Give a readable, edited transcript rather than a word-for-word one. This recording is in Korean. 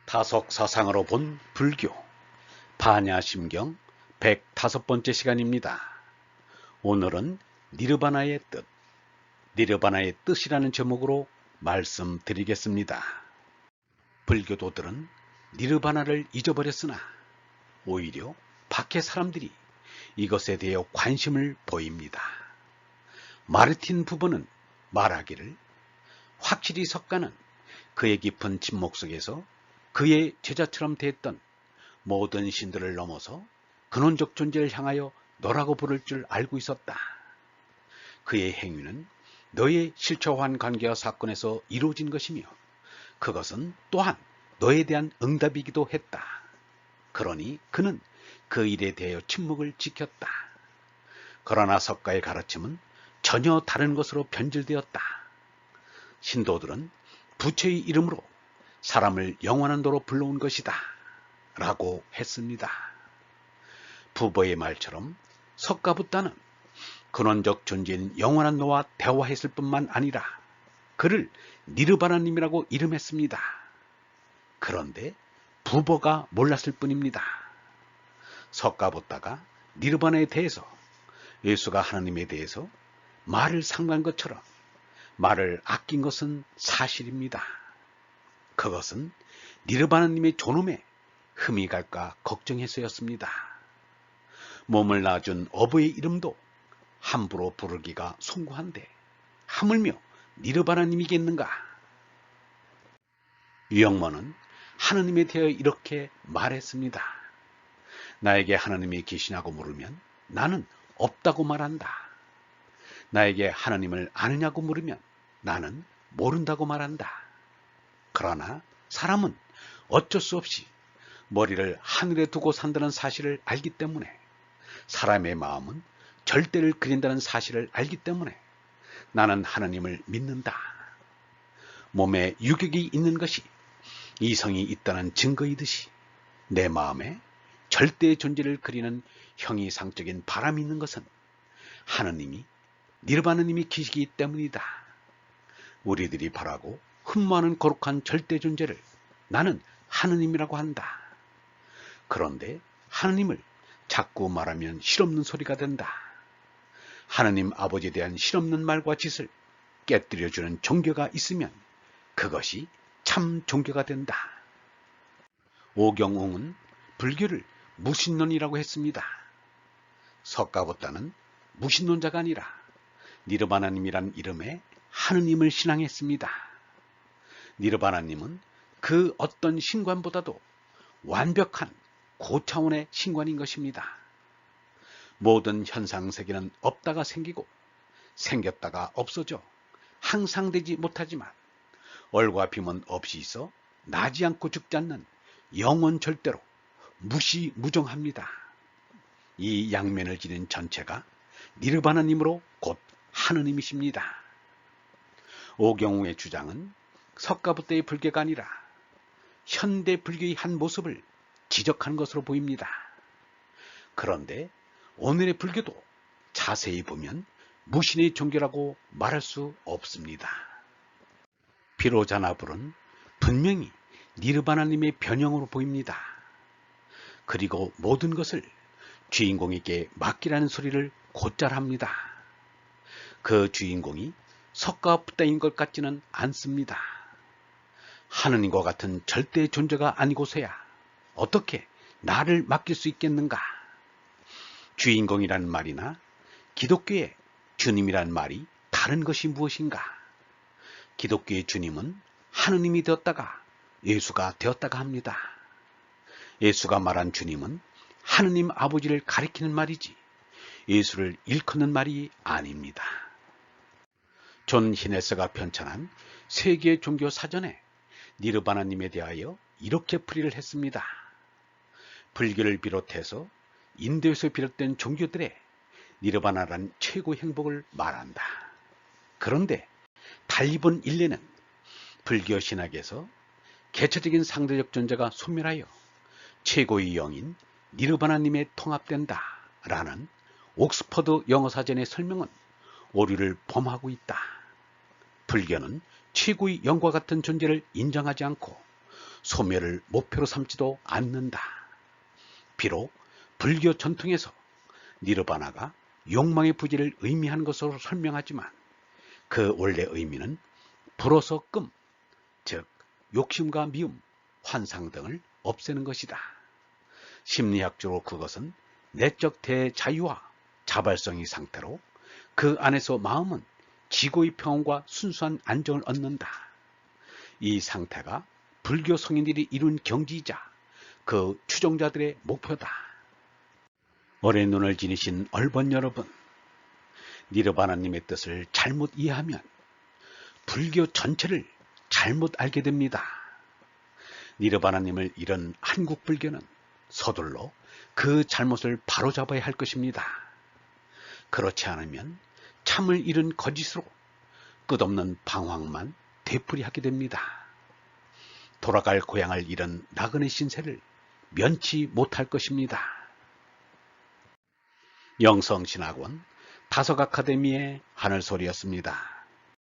다속 사상으로 본 불교 반야심경 105번째 시간입니다. 오늘은 니르바나의 뜻, 니르바나의 뜻이라는 제목으로 말씀드리겠습니다. 불교도들은 니르바나를 잊어버렸으나 오히려 밖의 사람들이 이것에 대해 관심을 보입니다. 마르틴 부버는 말하기를 확실히 석가는 그의 깊은 침묵 속에서 그의 제자처럼 대했던 모든 신들을 넘어서 근원적 존재를 향하여 너라고 부를 줄 알고 있었다. 그의 행위는 너의 실체화한 관계와 사건에서 이루어진 것이며 그것은 또한 너에 대한 응답이기도 했다. 그러니 그는 그 일에 대하여 침묵을 지켰다. 그러나 석가의 가르침은 전혀 다른 것으로 변질되었다. 신도들은 부처의 이름으로 사람을 영원한 도로 불러온 것이다 라고 했습니다. 부버의 말처럼 석가부다는 근원적 존재인 영원한 너와 대화했을 뿐만 아니라 그를 니르바나님이라고 이름했습니다. 그런데 부버가 몰랐을 뿐입니다. 석가부다가 니르바나에 대해서 예수가 하나님에 대해서 말을 상고한 것처럼 말을 아낀 것은 사실입니다. 그것은 니르바나님의 존엄에 흠이 갈까 걱정해서였습니다. 몸을 낳아준 어부의 이름도 함부로 부르기가 송구한데 하물며 니르바나님이겠는가? 유영모는 하느님에 대하여 이렇게 말했습니다. 나에게 하느님이 계시냐고 물으면 나는 없다고 말한다. 나에게 하느님을 아느냐고 물으면 나는 모른다고 말한다. 그러나 사람은 어쩔 수 없이 머리를 하늘에 두고 산다는 사실을 알기 때문에 사람의 마음은 절대를 그린다는 사실을 알기 때문에 나는 하나님을 믿는다. 몸에 유격이 있는 것이 이성이 있다는 증거이듯이 내 마음에 절대의 존재를 그리는 형이상적인 바람이 있는 것은 하느님이 니르바나님이 계시기 때문이다. 우리들이 바라고 흠모하는 거룩한 절대 존재를 나는 하느님이라고 한다. 그런데 하느님을 자꾸 말하면 실없는 소리가 된다. 하느님 아버지에 대한 실없는 말과 짓을 깨뜨려주는 종교가 있으면 그것이 참 종교가 된다. 오경옹은 불교를 무신론이라고 했습니다. 석가보다는 무신론자가 아니라 니르바나님이란 이름의 하느님을 신앙했습니다. 니르바나님은 그 어떤 신관보다도 완벽한 고차원의 신관인 것입니다. 모든 현상세계는 없다가 생기고 생겼다가 없어져 항상 되지 못하지만 얼과 빔은 없이 있어 나지 않고 죽지 않는 영원 절대로 무시무정합니다. 이 양면을 지닌 전체가 니르바나님으로 곧 하느님이십니다. 오경웅의 주장은 석가부다의 불교가 아니라 현대 불교의 한 모습을 지적한 것으로 보입니다. 그런데 오늘의 불교도 자세히 보면 무신의 종교라고 말할 수 없습니다. 피로자나불은 분명히 니르바나님의 변형으로 보입니다. 그리고 모든 것을 주인공에게 맡기라는 소리를 곧잘 합니다. 그 주인공이 석가부다인 것 같지는 않습니다. 하느님과 같은 절대 존재가 아니고서야 어떻게 나를 맡길 수 있겠는가? 주인공이란 말이나 기독교의 주님이란 말이 다른 것이 무엇인가? 기독교의 주님은 하느님이 되었다가 예수가 되었다가 합니다. 예수가 말한 주님은 하느님 아버지를 가리키는 말이지 예수를 일컫는 말이 아닙니다. 존 히네스가 편찬한 세계 종교 사전에 니르바나님에 대하여 이렇게 풀이를 했습니다. 불교를 비롯해서 인도에서 비롯된 종교들의 니르바나란 최고 행복을 말한다. 그런데 달리 본 일례는 불교 신학에서 개체적인 상대적 존재가 소멸하여 최고의 영인 니르바나님에 통합된다 라는 옥스퍼드 영어사전의 설명은 오류를 범하고 있다. 불교는 최고의 영과 같은 존재를 인정하지 않고 소멸을 목표로 삼지도 않는다. 비록 불교 전통에서 니르바나가 욕망의 부재를 의미하는 것으로 설명하지만 그 원래 의미는 불어서 끔, 즉 욕심과 미움, 환상 등을 없애는 것이다. 심리학적으로 그것은 내적 대자유와 자발성의 상태로 그 안에서 마음은 지고의 평온과 순수한 안정을 얻는다. 이 상태가 불교 성인들이 이룬 경지이자 그 추종자들의 목표다. 어린 눈을 지니신 얼번 여러분, 니르바나님의 뜻을 잘못 이해하면 불교 전체를 잘못 알게 됩니다. 니르바나님을 잃은 한국 불교는 서둘러 그 잘못을 바로잡아야 할 것입니다. 그렇지 않으면 참을 잃은 거짓으로 끝없는 방황만 되풀이하게 됩니다. 돌아갈 고향을 잃은 나그네 신세를 면치 못할 것입니다. 영성신학원 다석아카데미의 하늘소리였습니다.